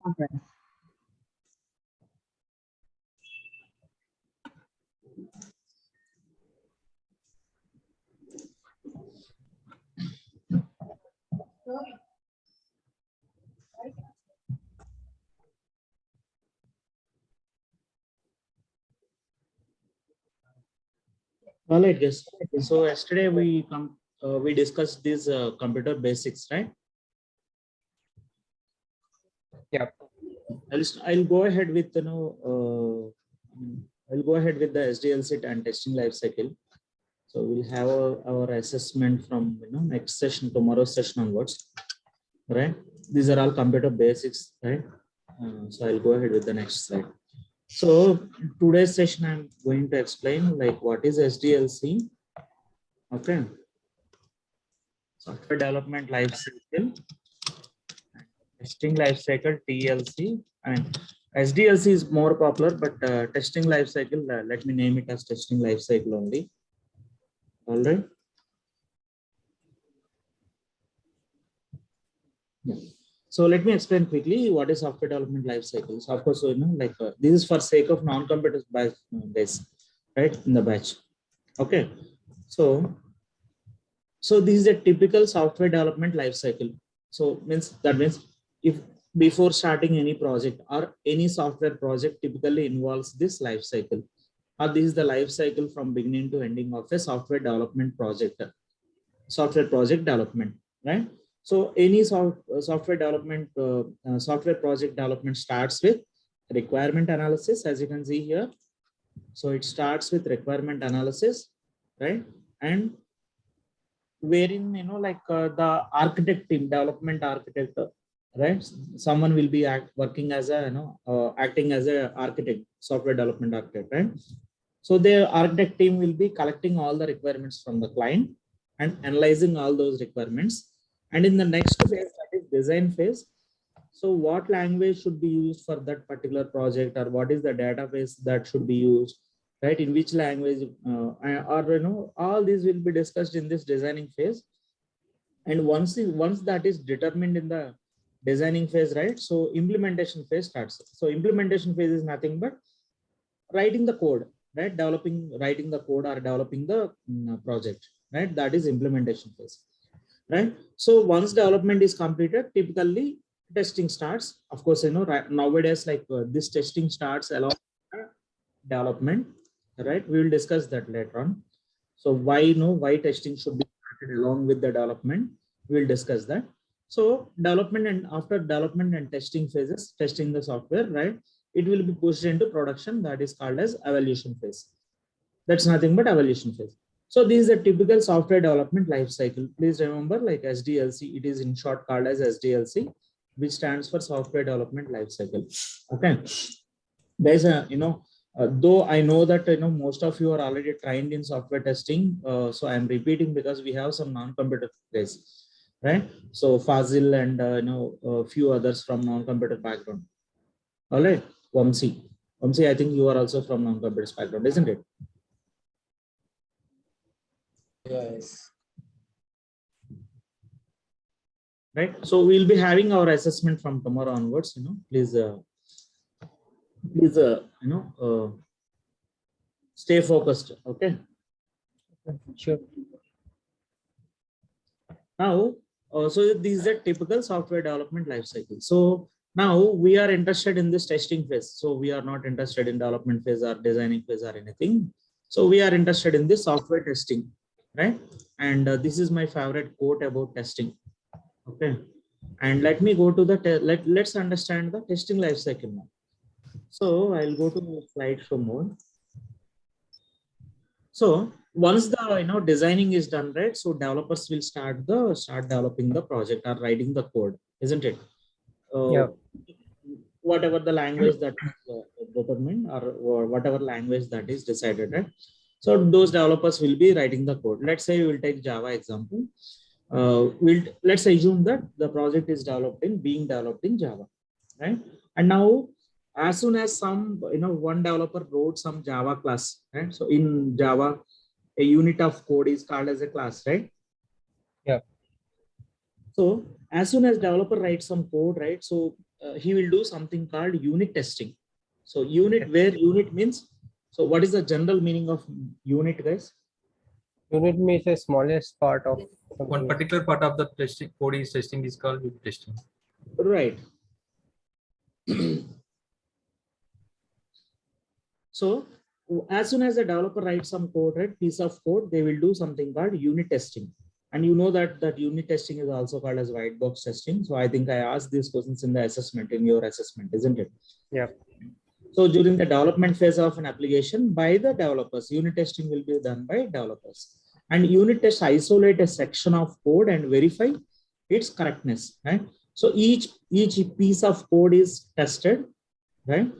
conference. All right, guys. So yesterday we discussed these computer basics, right? Yeah. I'll go ahead with I'll go ahead with the SDLC and testing life cycle. So we'll have our assessment from next session, tomorrow's session onwards, right? These are all computer basics, right? So I'll go ahead with the next slide. So today's session I'm going to explain like what is SDLC, okay? Software development life cycle, testing life cycle TLC, and SDLC is more popular, but testing life cycle, let me name it as testing life cycle only. All right. Yeah. So let me explain quickly what is software development life cycle. So of course, like this is for sake of non-competitive batch days, right? In the batch. Okay. So this is a typical software development life cycle. So that means if before starting any project or any software project typically involves this life cycle, or this is the life cycle from beginning to ending of a software development project, software project development, right? So any software development, software project development starts with requirement analysis, as you can see here. So it starts with requirement analysis, right? And wherein like the architect team, development architect, right? Someone will be working as a acting as a architect, software development architect, right? So the architect team will be collecting all the requirements from the client and analyzing all those requirements. And in the next phase, that is design phase. So what language should be used for that particular project, or what is the database that should be used, right? In which language, or all these will be discussed in this designing phase. And once that is determined in the designing phase, right? So implementation phase starts. So implementation phase is nothing but writing the code, right? Writing the code or developing the project, right? That is implementation phase, right? So once development is completed, typically testing starts. Of course, right nowadays, like this testing starts along development, right? We will discuss that later on. So why testing should be started along with the development, we will discuss that. So development, and after development and testing phases, testing the software, right, it will be pushed into production. That is called as evaluation phase. That's nothing but evaluation phase. So this is a typical software development life cycle. Please remember, like SDLC, it is in short called as SDLC, which stands for software development life cycle. Okay. There's though I know that most of you are already trained in software testing, so I'm repeating because we have some non-competitive guys, right? So Fazil and a few others from non-competitive background. All right, Vamsi, I think you are also from non-competitive background, isn't it? Yes. Right. So we'll be having our assessment from tomorrow onwards. Please, stay focused. Okay. Sure. Now, so this is a typical software development life cycle. So now we are interested in this testing phase. So we are not interested in development phase or designing phase or anything. So we are interested in this software testing, right? And this is my favorite quote about testing. Okay. And let me go to the let's understand the testing life cycle now. So I'll go to the slideshow mode. So once the designing is done, right? So developers will start developing the project or writing the code, isn't it? Yeah. Whatever the language that is determined, or whatever language that is decided, right? So those developers will be writing the code. Let's say we will take Java example. Let's assume that the project is being developed in Java, right? And now, as soon as one developer wrote some Java class, right? So in Java, a unit of code is called as a class, right? Yeah. So as soon as developer writes some code, right? So he will do something called unit testing. So unit, where unit means, so what is the general meaning of unit, guys? Unit means the smallest part of One something. particular part of the testing code is testing is called unit testing. Right. So as soon as the developer writes some code, right, piece of code, they will do something called unit testing. And you know that unit testing is also called as white box testing. So I think I asked these questions in the assessment, in your assessment, isn't it? Yeah. So during the development phase of an application by the developers, unit testing will be done by developers. And unit tests isolate a section of code and verify its correctness, right? So each piece of code is tested, right,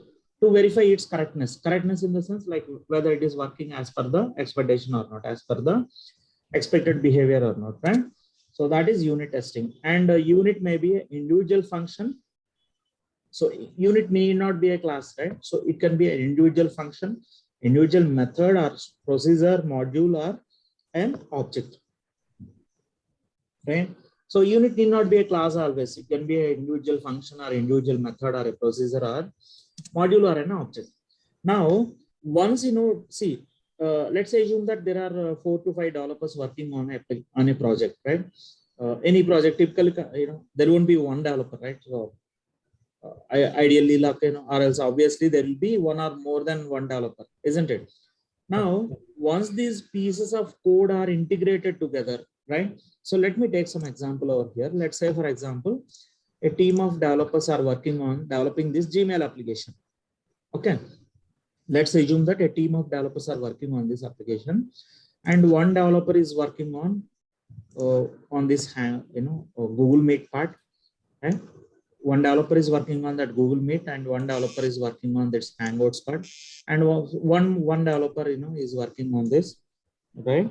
to verify its correctness. Correctness in the sense like whether it is working as per the expectation or not, as per the expected behavior or not, right? So that is unit testing. And a unit may be an individual function. So unit need not be a class, right? So it can be an individual function, individual method or procedure, module, or an object, right? So unit need not be a class always. It can be an individual function or individual method or a procedure or module or an object. Now, once see, let's say assume that there are 4 to 5 developers working on a project, right? Any project typically, there won't be one developer, right? So ideally, like, or else obviously there will be one or more than one developer, isn't it? Now, once these pieces of code are integrated together, right? So let me take some example over here. Let's say, for example, a team of developers are working on developing this Gmail application. Okay. Let's assume that a team of developers are working on this application, and one developer is working on this, Google Meet part, right? One developer is working on that Google Meet, and one developer is working on this Hangouts part, and one developer, is working on this, right?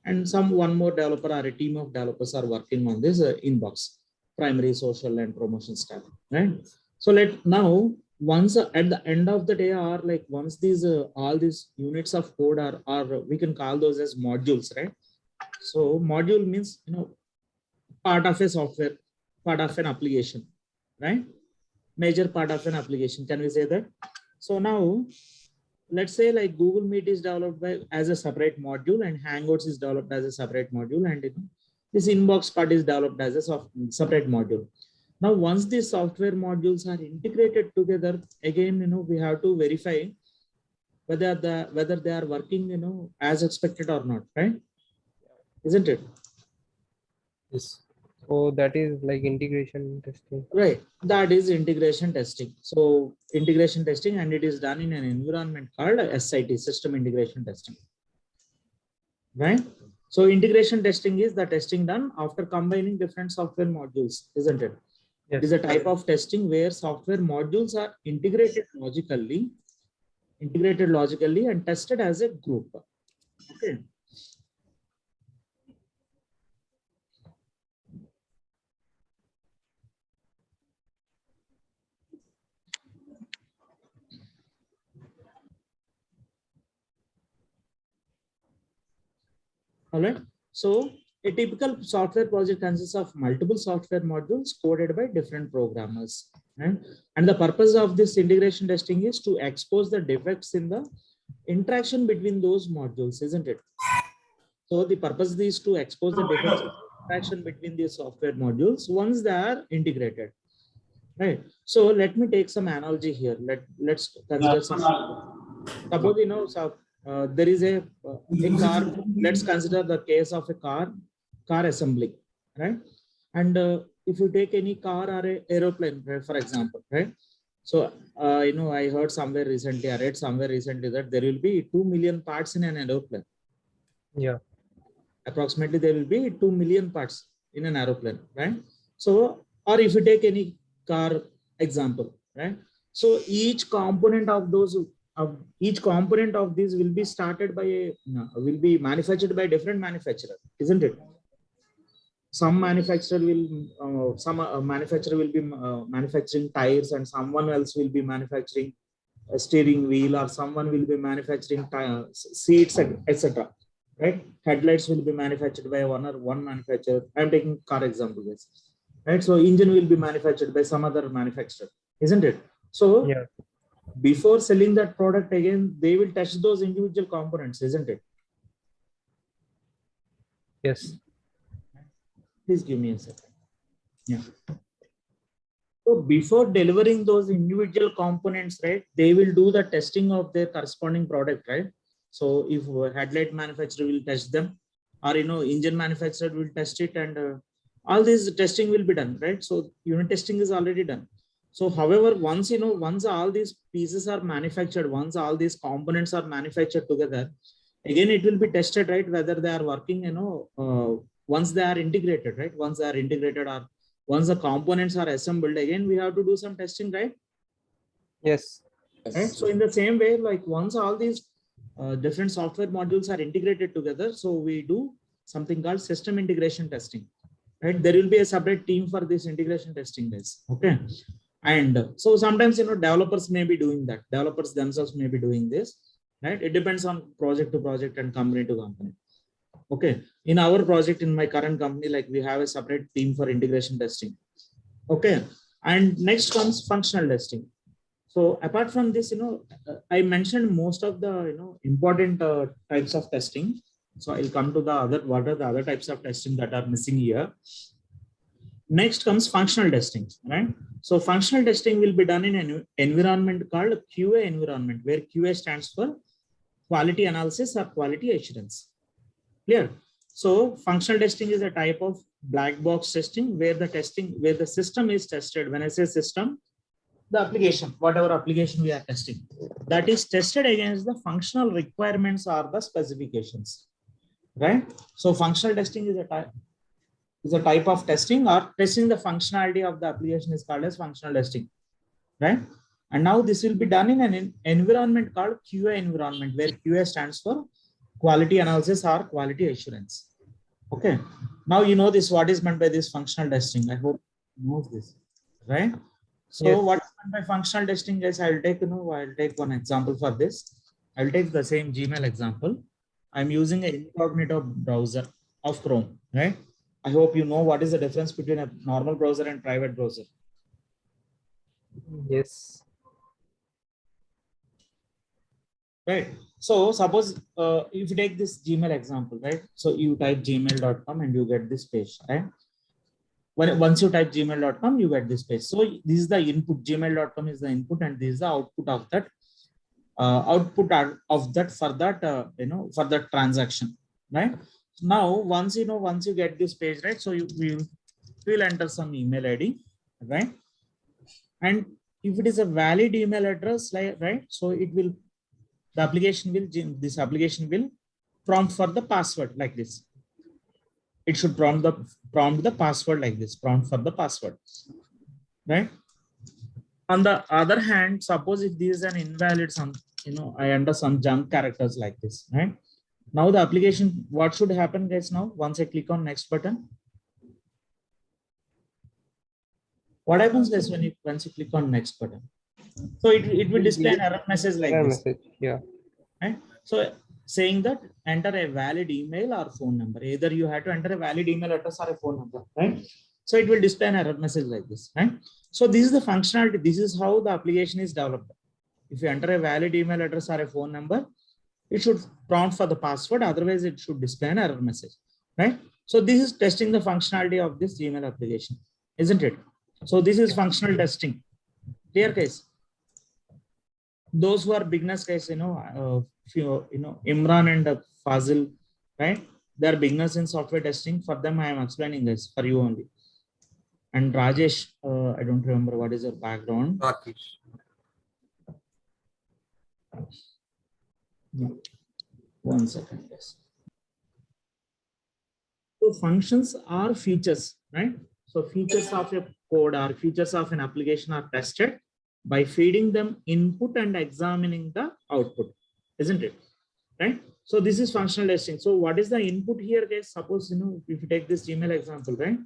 And one more developer or a team of developers are working on this inbox, primary, social, and promotion stuff, right? So now once at the end of the day, or like once these all these units of code are we can call those as modules, right? So module means part of a software, part of an application, right? Major part of an application. Can we say that? So now let's say like Google Meet is developed as a separate module, and Hangouts is developed as a separate module, and this inbox part is developed as a separate module. Now, once these software modules are integrated together, again, we have to verify whether they are working, as expected or not, right? Isn't it? Yes. So that is like integration testing. Right. That is integration testing. So integration testing, and it is done in an environment called SIT, system integration testing. Right. So integration testing is the testing done after combining different software modules, isn't it? Yes. It is a type of testing where software modules are integrated logically and tested as a group. Okay. All right. So a typical software project consists of multiple software modules coded by different programmers. Right? And the purpose of this integration testing is to expose the defects in the interaction between those modules, isn't it? So the purpose is to expose the defects in the interaction between these software modules once they are integrated. Right. So let me take some analogy here. Let's consider some. Suppose so, there is a car. Let's consider the case of a car assembly, right? And if you take any car or a aeroplane, right, for example, right? So I heard somewhere recently, I read somewhere recently that there will be 2 million parts in an aeroplane. Yeah. Approximately there will be 2 million parts in an aeroplane, right? So, or if you take any car example, right? So each component of these will be started by will be manufactured by different manufacturer, isn't it? Some manufacturer will be manufacturing tires, and someone else will be manufacturing a steering wheel, or someone will be manufacturing seats, etc. right? Headlights will be manufactured by one manufacturer. I'm taking car example, guys. Right? So engine will be manufactured by some other manufacturer, isn't it? So Yeah. before selling that product again, they will test those individual components, isn't it? Yes. Please give me a second. Yeah. So before delivering those individual components, right, they will do the testing of their corresponding product, right? So if a headlight manufacturer will test them, or engine manufacturer will test it, and all this testing will be done, right? So unit testing is already done. So however, once all these pieces are manufactured, once all these components are manufactured together, again it will be tested, right, whether they are working, once they are integrated, right? Once they are integrated, or once the components are assembled, again we have to do some testing, right? Yes. Right. So in the same way, like once all these different software modules are integrated together, so we do something called system integration testing, right? There will be a separate team for this integration testing, guys. Okay. And so sometimes, developers may be doing that. Developers themselves may be doing this, right? It depends on project to project and company to company. Okay. In our project, in my current company, like we have a separate team for integration testing. Okay. And next comes functional testing. So apart from this, I mentioned most of the, important types of testing. So I'll come to the what are the other types of testing that are missing here. Next comes functional testing, right? So functional testing will be done in an environment called QA environment, where QA stands for quality analysis or quality assurance. Clear? So functional testing is a type of black box testing where the system is tested. When I say system, the application, whatever application we are testing, that is tested against the functional requirements or the specifications, right? So functional testing is a type of testing, or testing the functionality of the application is called as functional testing, right? And now this will be done in an environment called QA environment, where QA stands for quality analysis or quality assurance. Okay. Now you know this, what is meant by this functional testing. I hope you know this, right? So Yes. what is meant by functional testing, guys? I'll take one example for this. I'll take the same Gmail example. I'm using an incognito browser of Chrome, right? I hope you know what is the difference between a normal browser and private browser. Yes. Right. So suppose if you take this Gmail example, right? So you type gmail.com and you get this page, right? Once you type gmail.com, you get this page. So this is the input. Gmail.com is the input, and this is the output of that. For that transaction, right? Now once you get this page, right? So you will enter some email ID, right? And if it is a valid email address, right? So this application will prompt for the password like this. It should prompt the password like this, prompt for the password, right? On the other hand, suppose if this is an invalid I enter some junk characters like this, right? Now the application, what should happen, guys? Now once I click on next button, what happens, guys, once you click on next button? So it will display an error message like Error this, message. Yeah. right? So saying that enter a valid email or phone number. Either you have to enter a valid email address or a phone number, right? So it will display an error message like this, right? So this is the functionality. This is how the application is developed. If you enter a valid email address or a phone number, it should prompt for the password. Otherwise, it should display an error message, right? So this is testing the functionality of this Gmail application, isn't it? So this is functional testing. Clear, guys? Those who are beginners, guys, Imran and Fazil, right? They are beginners in software testing. For them, I am explaining this for you only. And Rajesh, I don't remember what is your background. Rakesh. Yeah. 1 second, yes. So functions are features, right? So features of a code or features of an application are tested by feeding them input and examining the output, isn't it? Right? So this is functional testing. So what is the input here, guys? Suppose, if you take this Gmail example, right?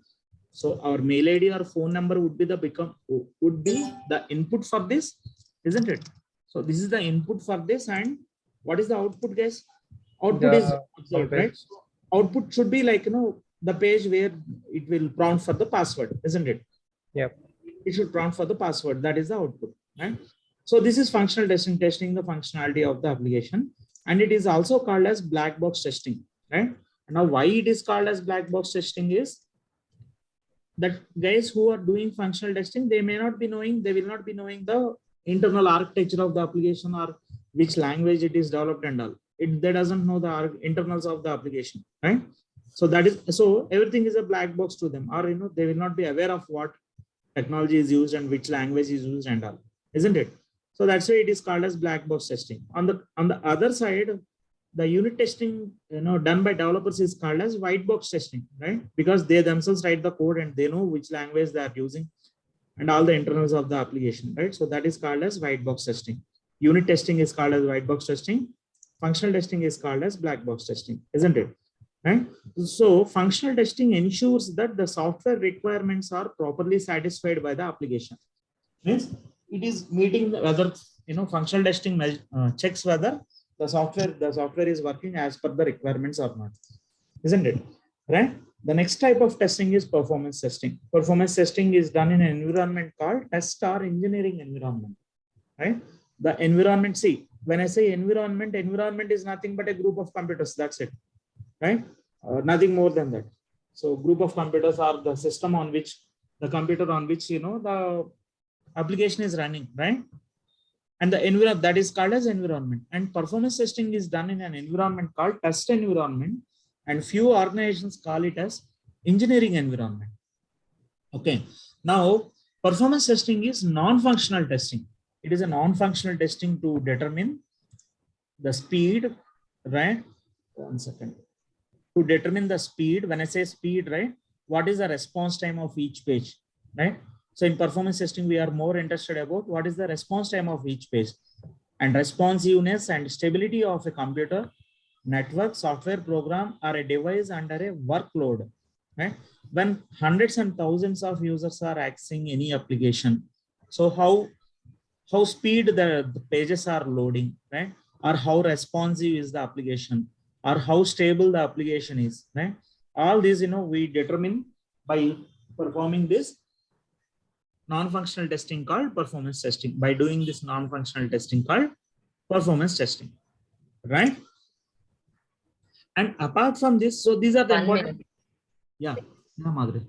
So our mail ID or phone number would be the input for this, isn't it? So this is the input for this, and what is the output, guys? Output is The observed, right? So output should be like, the page where it will prompt for the password, isn't it? Yep. It should prompt for the password. That is the output, right? So this is functional testing, testing the functionality of the application. And it is also called as black box testing, right? Now, why it is called as black box testing is that guys who are doing functional testing, they will not be knowing the internal architecture of the application or which language it is developed and all. They doesn't know the internals of the application, right? So everything is a black box to them, or they will not be aware of what technology is used and which language is used and all, isn't it? So that's why it is called as black box testing. On the other side, the unit testing done by developers is called as white box testing, right? Because they themselves write the code and they know which language they are using and all the internals of the application, right? So that is called as white box testing. Unit testing is called as white box testing. Functional testing is called as black box testing, isn't it? Right? So functional testing ensures that the software requirements are properly satisfied by the application. Means it is meeting whether functional testing checks whether the software is working as per the requirements or not, isn't it? Right? The next type of testing is performance testing. Performance testing is done in an environment called test or engineering environment. Right? The environment, see, when I say environment is nothing but a group of computers. That's it. Right? Nothing more than that. So group of computers are the system on which the computer on which the application is running, right? And the environment that is called as environment. And performance testing is done in an environment called test environment, and few organizations call it as engineering environment. Okay. Now, performance testing is non-functional testing. It is a non-functional testing to determine the speed, right? 1 second. To determine the speed, when I say speed, right, what is the response time of each page, right? So in performance testing, we are more interested about what is the response time of each page, and responsiveness and stability of a computer, network, software program, or a device under a workload, right? When hundreds and thousands of users are accessing any application, so how speed the pages are loading, right? Or how responsive is the application, or how stable the application is, right? All these, we determine by performing this non-functional testing called performance testing. By doing this non-functional testing called performance testing, right? And apart from this, so these are the important. Yeah, Madhuri.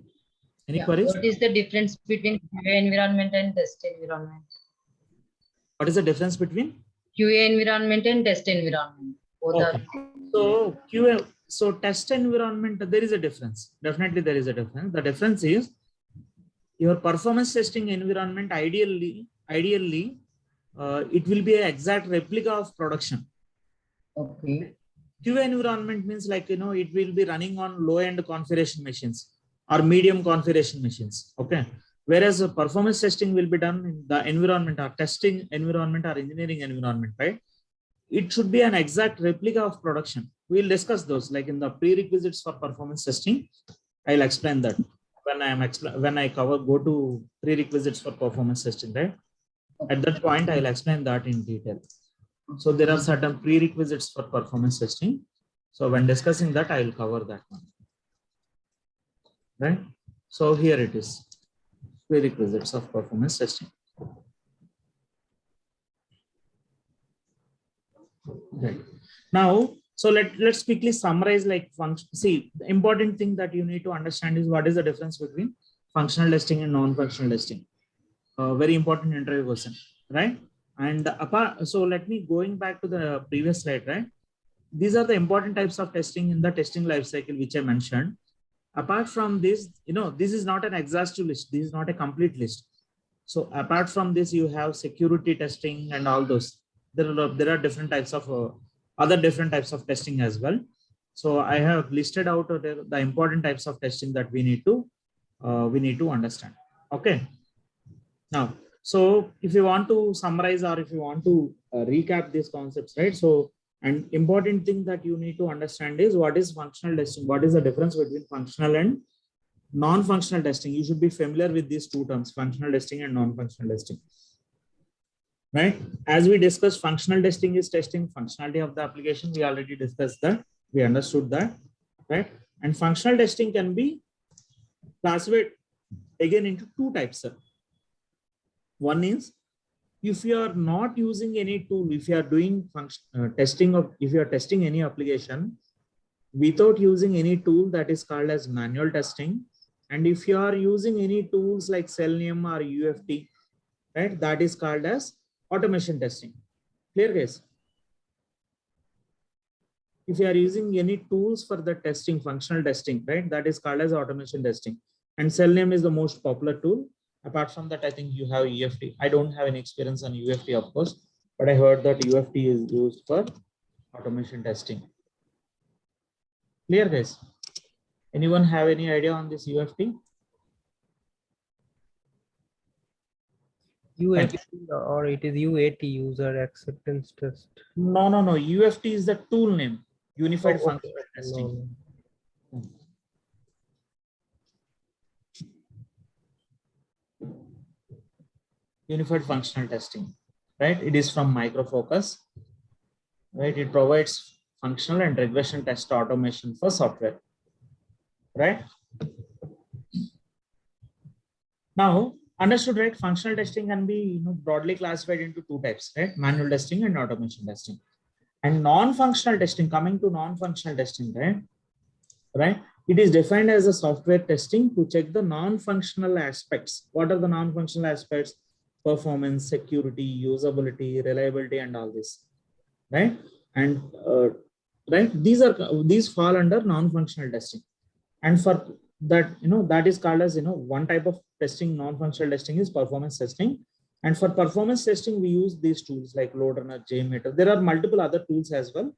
Any queries? What is the difference between QA environment and test environment? What is the difference between QA environment and test environment? Okay. So QA, so test environment, there is a difference. Definitely there is a difference. The difference is your performance testing environment, ideally, it will be an exact replica of production. Okay. QA environment means like, it will be running on low-end configuration machines or medium configuration machines. Okay. Whereas performance testing will be done in the environment or testing environment or engineering environment, right? It should be an exact replica of production. We'll discuss those like in the prerequisites for performance testing. I'll explain that when I go to prerequisites for performance testing, right? At that point, I'll explain that in detail. So there are certain prerequisites for performance testing. So when discussing that, I'll cover that one. Right? So here it is. Prerequisites of performance testing. Right. Now, so let's quickly summarize like function. See, the important thing that you need to understand is what is the difference between functional testing and non-functional testing. Very important interview question, right? And so let me going back to the previous slide, right? These are the important types of testing in the testing lifecycle, which I mentioned. Apart from this, this is not an exhaustive list. This is not a complete list. So apart from this, you have security testing and all those. There are different types of other different types of testing as well. So I have listed out the important types of testing that we need to understand. Okay. Now, so if you want to summarize or if you want to recap these concepts, right? So an important thing that you need to understand is what is functional testing. What is the difference between functional and non-functional testing? You should be familiar with these two terms, functional testing and non-functional testing. right? As we discussed, functional testing is testing functionality of the application. We already discussed that. We understood that, right? And functional testing can be classified again into two types, sir. One is if you are not using any tool, if you are doing testing of, if you are testing any application without using any tool, that is called as manual testing. And if you are using any tools like Selenium or UFT, right, that is called as automation testing. Clear, guys? If you are using any tools for the testing, functional testing, right, that is called as automation testing. And Selenium is the most popular tool. Apart from that, I think you have UFT. I don't have any experience on UFT, of course, but I heard that UFT is used for automation testing. Clear, guys? Anyone have any idea on this UFT? UFT or it is UAT, user acceptance test. No. UFT is the tool name, Unified Oh, okay. Functional Testing. No. Unified Functional Testing, right? It is from Micro Focus, right? It provides functional and regression test automation for software, right? Now, understood, right? Functional testing can be broadly classified into two types, right? Manual testing and automation testing. And non-functional testing, coming to non-functional testing, right? It is defined as a software testing to check the non-functional aspects. What are the non-functional aspects? Performance, security, usability, reliability, and all this, right? And right, these fall under non-functional testing. And for that, that is called as one type of testing, non-functional testing is performance testing. And for performance testing, we use these tools like LoadRunner, JMeter. There are multiple other tools as well.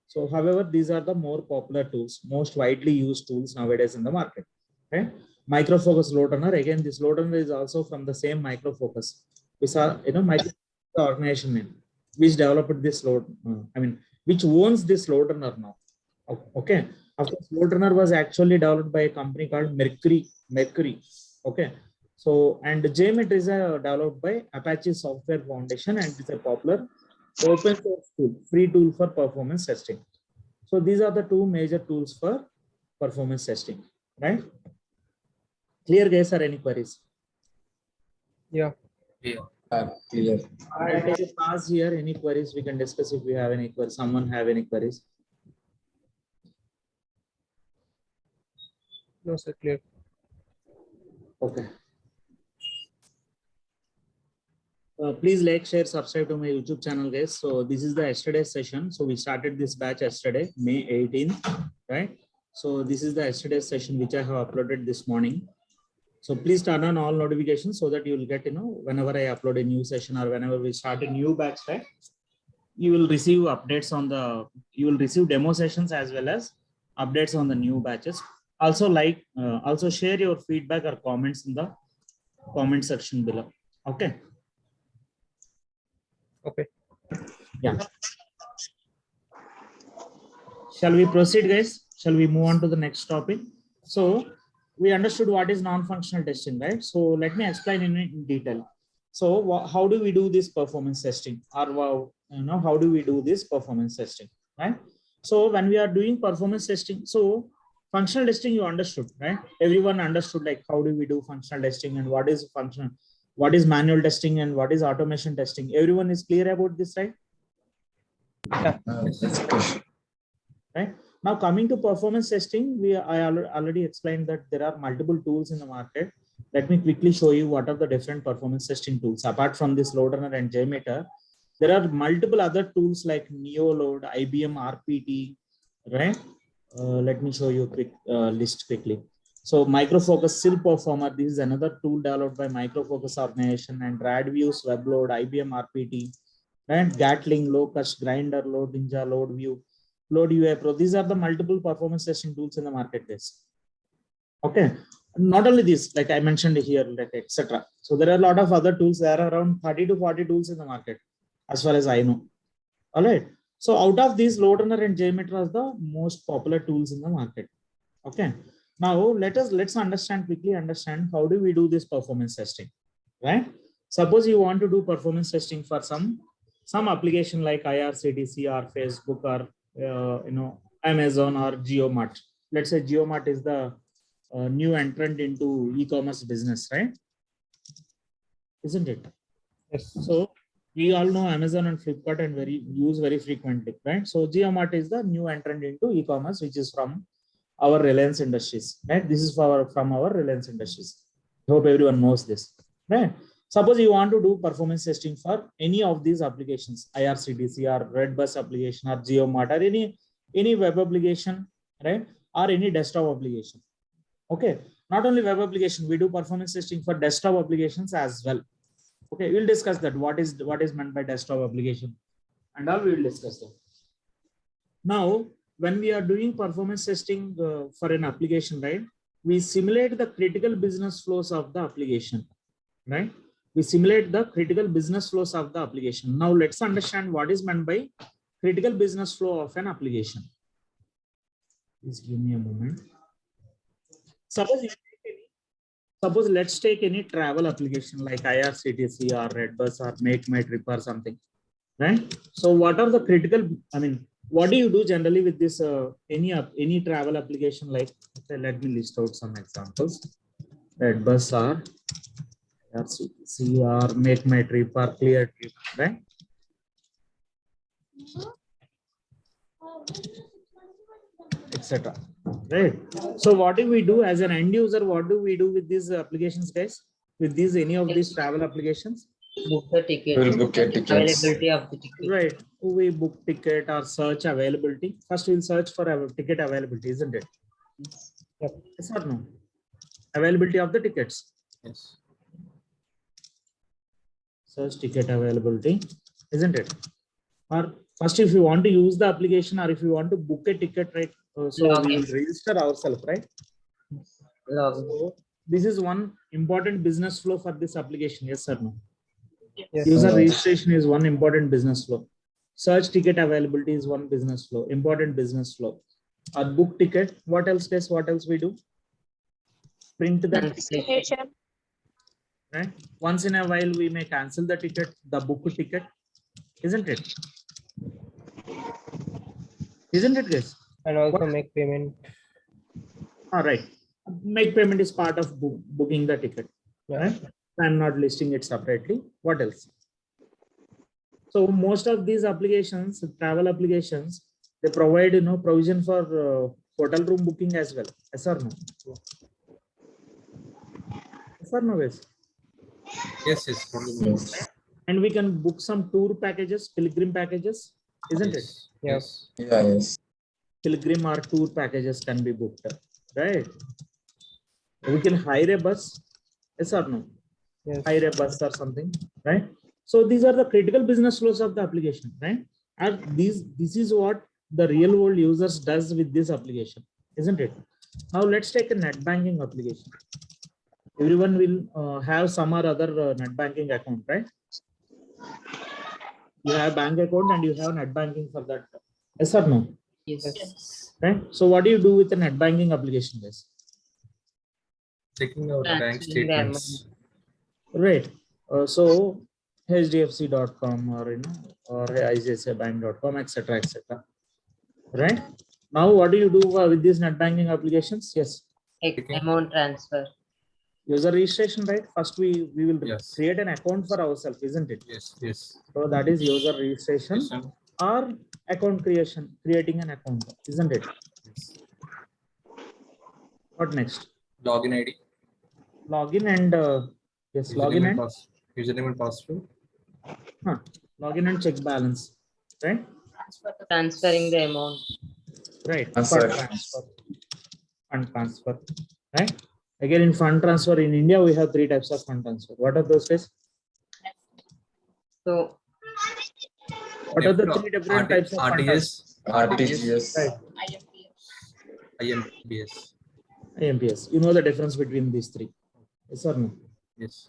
So, however, these are the more popular tools, most widely used tools nowadays in the market. Okay, Micro Focus LoadRunner. Again, this LoadRunner is also from the same Micro Focus, which are Micro organization name, which developed this which owns this LoadRunner now. Okay, of course, LoadRunner was actually developed by a company called Mercury. Okay, so and JMeter is developed by Apache Software Foundation, and it's a popular open source tool, free tool for performance testing. So these are the two major tools for performance testing, right? Clear, guys, or any queries? Yeah. Clear. I'll take a pause here. Any queries we can discuss if we have any queries. Someone have any queries? No, sir, clear. Okay. Please like, share, subscribe to my YouTube channel, guys. So this is the yesterday's session. So we started this batch yesterday, May 18th, right? So this is the yesterday's session which I have uploaded this morning. So please turn on all notifications so that you will get, whenever I upload a new session or whenever we start a new batch, right? You will receive updates on you will receive demo sessions as well as updates on the new batches. Also also share your feedback or comments in the comment section below. Okay. Okay. Yeah. Shall we proceed, guys? Shall we move on to the next topic? So we understood what is non-functional testing, right? So let me explain in detail. So how do we do this performance testing, or how do we do this performance testing, right? So when we are doing performance testing, so functional testing you understood, right? Everyone understood like how do we do functional testing and what is functional, what is manual testing and what is automation testing. Everyone is clear about this, right? Right. Now coming to performance testing, I already explained that there are multiple tools in the market. Let me quickly show you what are the different performance testing tools. Apart from this LoadRunner and JMeter, there are multiple other tools like NeoLoad, IBM RPT, right? Let me show you a quick list quickly. So Micro Focus Sil Performer, this is another tool developed by Micro Focus organization, and RadViews, WebLoad, IBM RPT, and Gatling, Locust, Grinder, Load Ninja, Load View, Load UI Pro. These are the multiple performance testing tools in the marketplace. Okay. Not only this, like I mentioned here, like etc. So there are a lot of other tools. There are around 30 to 40 tools in the market, as far as I know. All right. So out of these, LoadRunner and JMeter are the most popular tools in the market. Okay. Now let's quickly understand how do we do this performance testing, right? Suppose you want to do performance testing for some application like IRCTC or Facebook or Amazon or GeoMart. Let's say GeoMart is the new entrant into e-commerce business, right? Isn't it? Yes. So we all know Amazon and Flipkart and use very frequently, right? So GeoMart is the new entrant into e-commerce, which is from our Reliance Industries, right? This is from our Reliance Industries. I hope everyone knows this, right? Suppose you want to do performance testing for any of these applications, IRCTC or Redbus application or GeoMart or any web application, right? Or any desktop application. Okay. Not only web application, we do performance testing for desktop applications as well. Okay, we'll discuss that. What is meant by desktop application, and all we will discuss that. Now, when we are doing performance testing for an application, right? We simulate the critical business flows of the application, right? We simulate the critical business flows of the application. Now, let's understand what is meant by critical business flow of an application. Please give me a moment. Suppose let's take any travel application like IRCTC or Redbus or Make My Trip or something, right? So what are the critical, what do you do generally with this any travel application? Like, okay, let me list out some examples. Redbus or IRCTC or Make My Trip or Clear Trip, right? Etc. Right. So what do we do as an end user? What do we do with these applications, guys? With these any of these travel applications? Book the ticket. We'll book your tickets. Availability of the ticket. Right. We book ticket or search availability. First, we'll search for ticket availability, isn't it? Yep. Yes or no? Availability of the tickets. Yes. Search ticket availability, isn't it? Or first, if you want to use the application or if you want to book a ticket, right? So we will register ourselves, right? So this is one important business flow for this application. Yes or no? Yes. User registration is one important business flow. Search ticket availability is one business flow, important business flow. Or book ticket. What else, guys? What else we do? Print the ticket. Right? Once in a while, we may cancel the ticket, the book ticket, isn't it? Isn't it, guys? And also make payment. All right. Make payment is part of booking the ticket. Yeah. Right? I'm not listing it separately. What else? So most of these applications, travel applications, they provide provision for hotel room booking as well. Yes or no? Yes or no, guys? Yes. Yes. And we can book some tour packages, pilgrim packages, isn't it? Yes. Yeah. Yes. Pilgrim or tour packages can be booked, right? We can hire a bus, yes or no? Yes. Hire a bus or something, right? So these are the critical business flows of the application, right? And this is what the real world users does with this application, isn't it? Now let's take a net banking application. Everyone will have some or other net banking account, right? You have bank account and you have net banking for that. Yes or no? Yes. Right. So what do you do with the net banking application, guys? Checking our bank Transferring the amount. statements. Right. So HDFC.com or ICICIbank.com, etc., etc. Right. Now, what do you do with these net banking applications? Yes. Amount transfer. User registration, right? First, we will Yes. create an account for ourselves, isn't it? Yes. So that is user registration Yes, sir. or account creation, creating an account, isn't it? Yes. What next? Login ID. Login and yes, login and Username and password. login and check balance, right? Transferring the amount. Right. Transfer. Fund transfer, right? Again, in fund transfer in India, we have 3 types of fund transfer. What are those guys? So What are the 3 different types of fund transfer? RTGS. Right. IMPS. IMPS. You know the difference between these 3. Yes or no? Yes.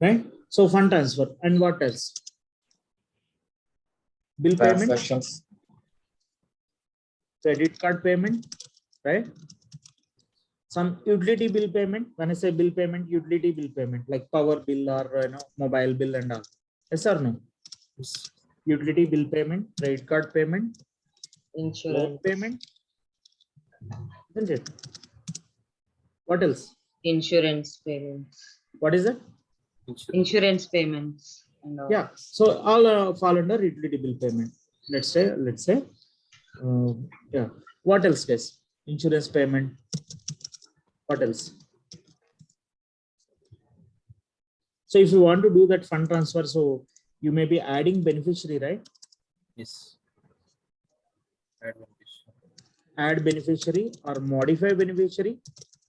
Right. So fund transfer and what else? Bill payment, Transactions. credit card payment, right? some utility bill payment. When I say bill payment, utility bill payment like power bill or mobile bill and all. Yes or no? Yes. Utility bill payment, credit card payment, loan Insurance. payment, isn't it? What else? Insurance payments. What is that? Insurance payments and all. Yeah. So all fall under utility bill payment. Let's say. Yeah. What else, guys? Insurance payment. What else? So if you want to do that fund transfer, so you may be adding beneficiary, right? Yes. Add one question. Add beneficiary or modify beneficiary,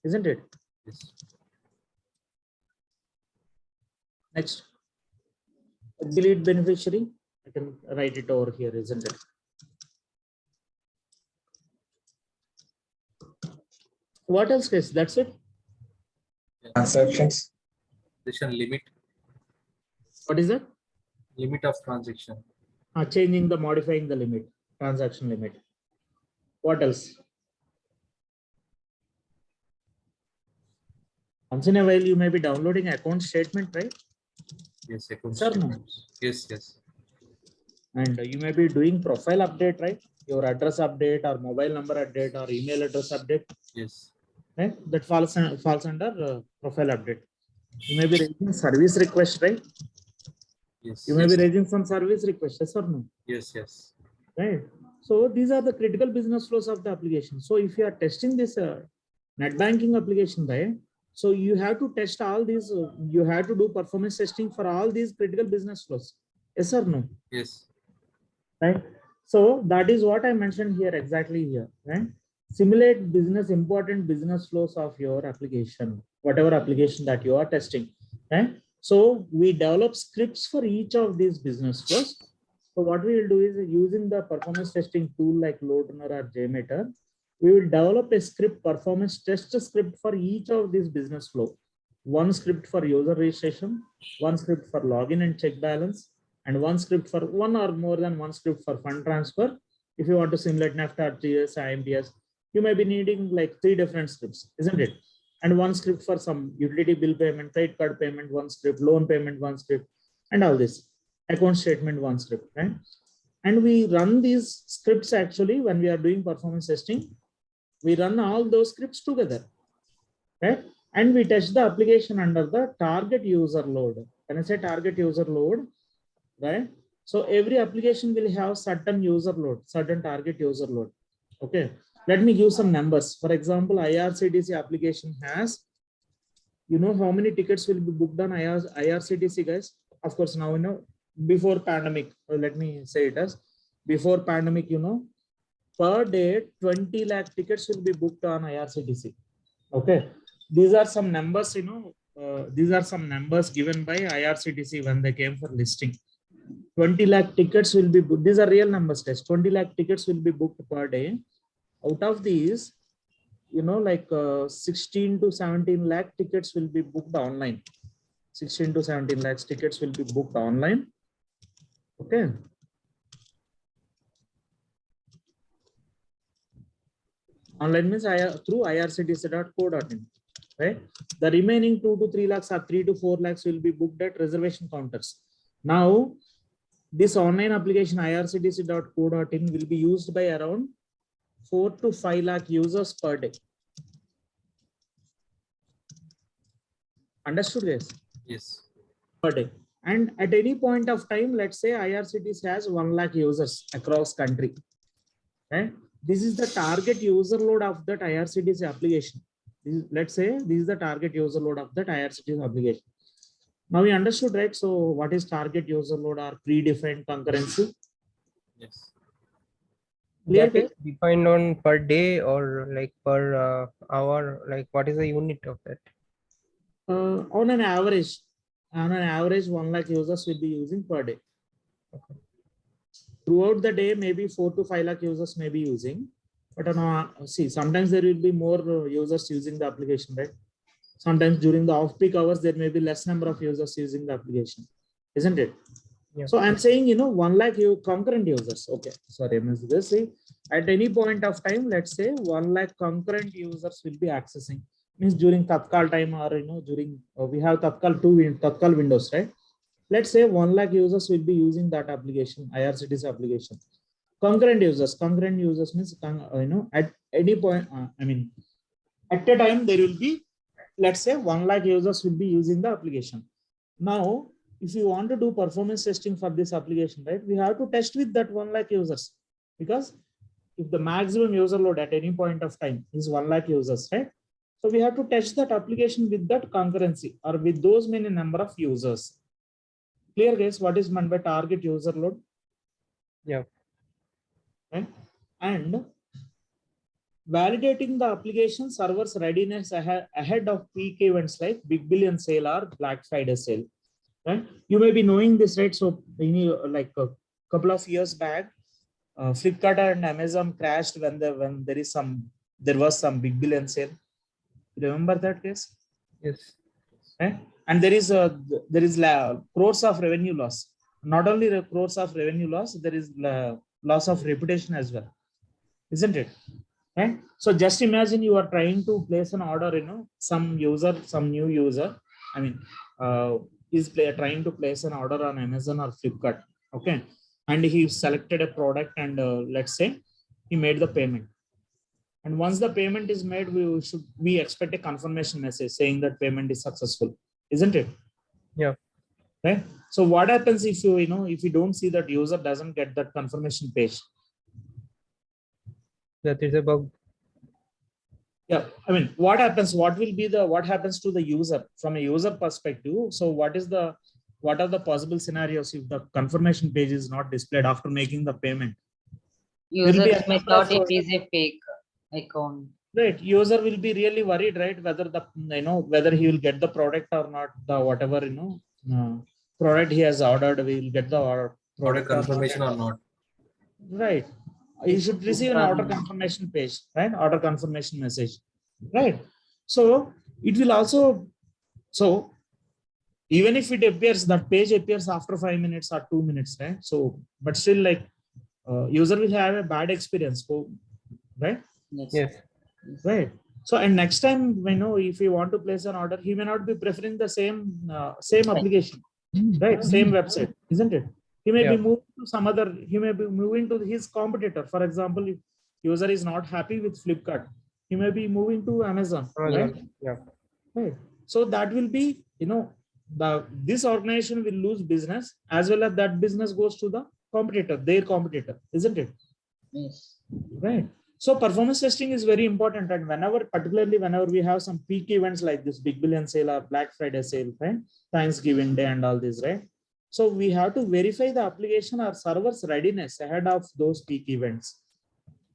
isn't it? Yes. Next, delete beneficiary. I can write it over here, isn't it? What else, guys? That's it. Transactions. Transaction limit. What is that? Limit of transaction. Changing the modifying the limit, transaction limit. What else? Once in a while, you may be downloading account statement, right? Yes. Account Sir, no. statements. Yes. Yes. And you may be doing profile update, right? Your address update or mobile number update or email address update. Yes. Right? That falls under profile update. You may be raising service request, right? Yes. You may be raising some service request, yes or no? Yes. Yes. Right. So these are the critical business flows of the application. So if you are testing this net banking application, right? So you have to test all these. You have to do performance testing for all these critical business flows. Yes or no? Yes. Right. So that is what I mentioned here exactly here. Right. Simulate important business flows of your application, whatever application that you are testing. Right. So we develop scripts for each of these business flows. So what we will do is using the performance testing tool like Loadrunner or JMeter, we will develop a script, performance test script for each of these business flow. One script for user registration, one script for login and check balance, and one script for one or more than one script for fund transfer. If you want to simulate NAFTA, RTGS, IMTS, you may be needing like 3 different scripts, isn't it? And one script for some utility bill payment, credit card payment, one script, loan payment, one script, and all this. Account statement, one script, right? And we run these scripts actually when we are doing performance testing. We run all those scripts together, right? And we test the application under the target user load. When I say target user load, right? So every application will have certain user load, certain target user load. Okay. Let me give some numbers. For example, IRCTC application has, you know, how many tickets will be booked on IRCTC, guys? Of course, now, you know, before pandemic, let me say it as before pandemic, you know, per day, 20 lakh tickets will be booked on IRCTC. Okay. These are some numbers, you know, these are some numbers given by IRCTC when they came for listing. 20 lakh tickets will be booked. These are real numbers, guys. 20 lakh tickets will be booked per day. Out of these, you know, like 16 to 17 lakh tickets will be booked online. 16 to 17 lakhs tickets will be booked online. Okay. Online means through irctc.co.in, right? The remaining 2 to 3 lakhs or 3 to 4 lakhs will be booked at reservation counters. Now, this online application irctc.co.in will be used by around 4 to 5 lakh users per day. Understood, guys? Yes. Per day. And at any point of time, let's say IRCTC has 1 lakh users across country. Right? This is the target user load of that IRCTC application. Let's say this is the target user load of that IRCTC application. Now we understood, right? So what is target user load or predefined concurrency? Yes. Clear, That is defined on per day or like per hour, like what is the unit of that? On an average, 1 lakh users will be using per day. Okay. Throughout the day, maybe 4 to 5 lakh users may be using, but see, sometimes there will be more users using the application, right? Sometimes during the off-peak hours, there may be less number of users using the application, isn't it? Yeah. So I'm saying, you know, 1 lakh concurrent users. Okay, sorry, I missed this. See, at any point of time, let's say 1 lakh concurrent users will be accessing. means during Tatkal time, or during we have Tatkal windows, right? Let's say 1 lakh users will be using that application, IRCTC application. Concurrent users means at any point, at a time there will be, let's say 1 lakh users will be using the application. Now, if you want to do performance testing for this application, right, we have to test with that 1 lakh users, because if the maximum user load at any point of time is 1 lakh users, right? So we have to test that application with that concurrency or with those many number of users. Clear, guys? What is meant by target user load? Yeah. Right? And validating the application server's readiness ahead of peak events like Big Billion Sale or Black Friday sale. Right? You may be knowing this, right? So, like a couple of years back, Flipkart and Amazon crashed when there was some Big Billion Sale. Remember that case? Yes. Right? And there is crores of revenue loss. Not only the crores of revenue loss, there is loss of reputation as well, isn't it? Right? So just imagine you are trying to place an order. Some new user, is trying to place an order on Amazon or Flipkart. Okay, and he selected a product, and let's say he made the payment. And once the payment is made, we expect a confirmation message saying that payment is successful, isn't it? Yeah. Right. So what happens if if you don't see that user doesn't get that confirmation page? That is a bug. Yeah. What happens? What happens to the user from a user perspective? So what are the possible scenarios if the confirmation page is not displayed after making the payment? Users may thought it is a fake account. Right, user will be really worried, right? Whether he will get the product or not, the whatever product he has ordered, we will get the Product confirmation or not. Right, you should receive an order confirmation page, right? Order confirmation message, right? So it will also, so even if it appears, that page appears after 5 minutes or 2 minutes, right? So, but still, like user will have a bad experience, right? Yes. Right. So, and next time, if you want to place an order, he may not be preferring the same application, right? Same website, isn't it? He may be moving to some other. He may be moving to his competitor. For example, if user is not happy with Flipkart, he may be moving to Amazon. Right? Yeah. Right. So that will be, this organization will lose business, as well as that business goes to the competitor, their competitor, isn't it? Yes. Right. So performance testing is very important, and particularly whenever we have some peak events like this Big Billion Sale or Black Friday sale, right? Thanksgiving Day and all this, right? So we have to verify the application or server's readiness ahead of those peak events,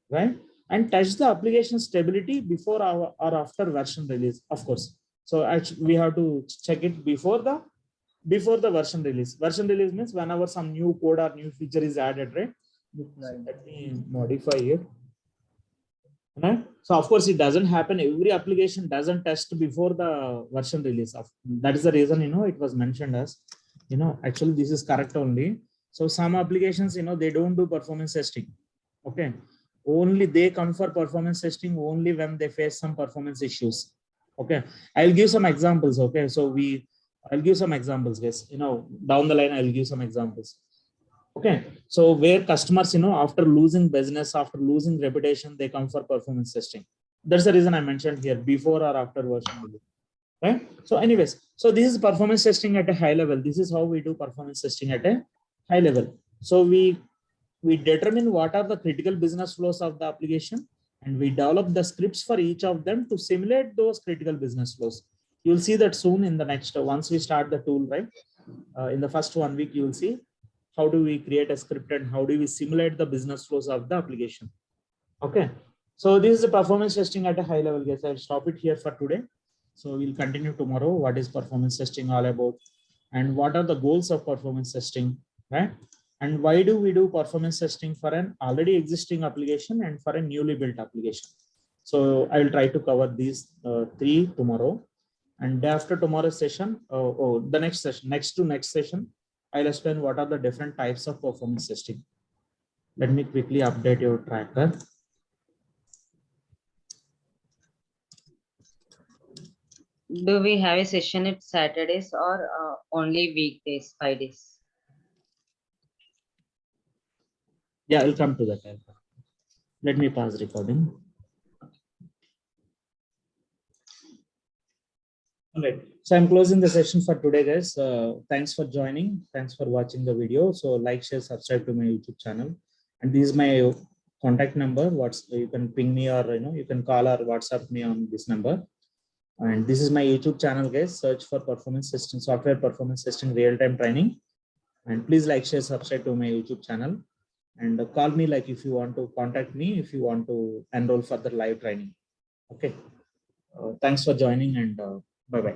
right? And test the application stability before or after version release, of course. So actually we have to check it before the version release. Version release means whenever some new code or new feature is added, right? Let me modify it. Right? So of course it doesn't happen. Every application doesn't test before the version release. That is the reason it was mentioned as actually this is correct only. So some applications they don't do performance testing. Okay, only they come for performance testing only when they face some performance issues. Okay, I'll give some examples. Okay, so I'll give some examples, guys. Down the line I'll give some examples. Okay, so where customers, after losing business, after losing reputation, they come for performance testing. That's the reason I mentioned here, before or after version release, right? So anyways, so this is performance testing at a high level. This is how we do performance testing at a high level. So we determine what are the critical business flows of the application, and we develop the scripts for each of them to simulate those critical business flows. You'll see that soon in the next, once we start the tool, right? In the first 1 week, you'll see how do we create a script and how do we simulate the business flows of the application. Okay, so this is the performance testing at a high level, guys. I'll stop it here for today. So we'll continue tomorrow. What is performance testing all about, and what are the goals of performance testing, right? And why do we do performance testing for an already existing application and for a newly built application? So I will try to cover these 3 tomorrow. And after tomorrow's session, the next session, next session, I'll explain what are the different types of performance testing. Let me quickly update your tracker. Do we have a session at Saturdays or only weekdays, 5 days? Yeah, I'll come to that. Let me pause recording. All right. So I'm closing the session for today, guys. Thanks for joining. Thanks for watching the video. So like, share, subscribe to my YouTube channel. And this is my contact number. You can ping me, or you can call or WhatsApp me on this number. And this is my YouTube channel, guys. Search for performance testing, software performance testing, real-time training. And please like, share, subscribe to my YouTube channel. And call me like if you want to contact me, if you want to enroll for the live training. Okay. Thanks for joining, and bye-bye.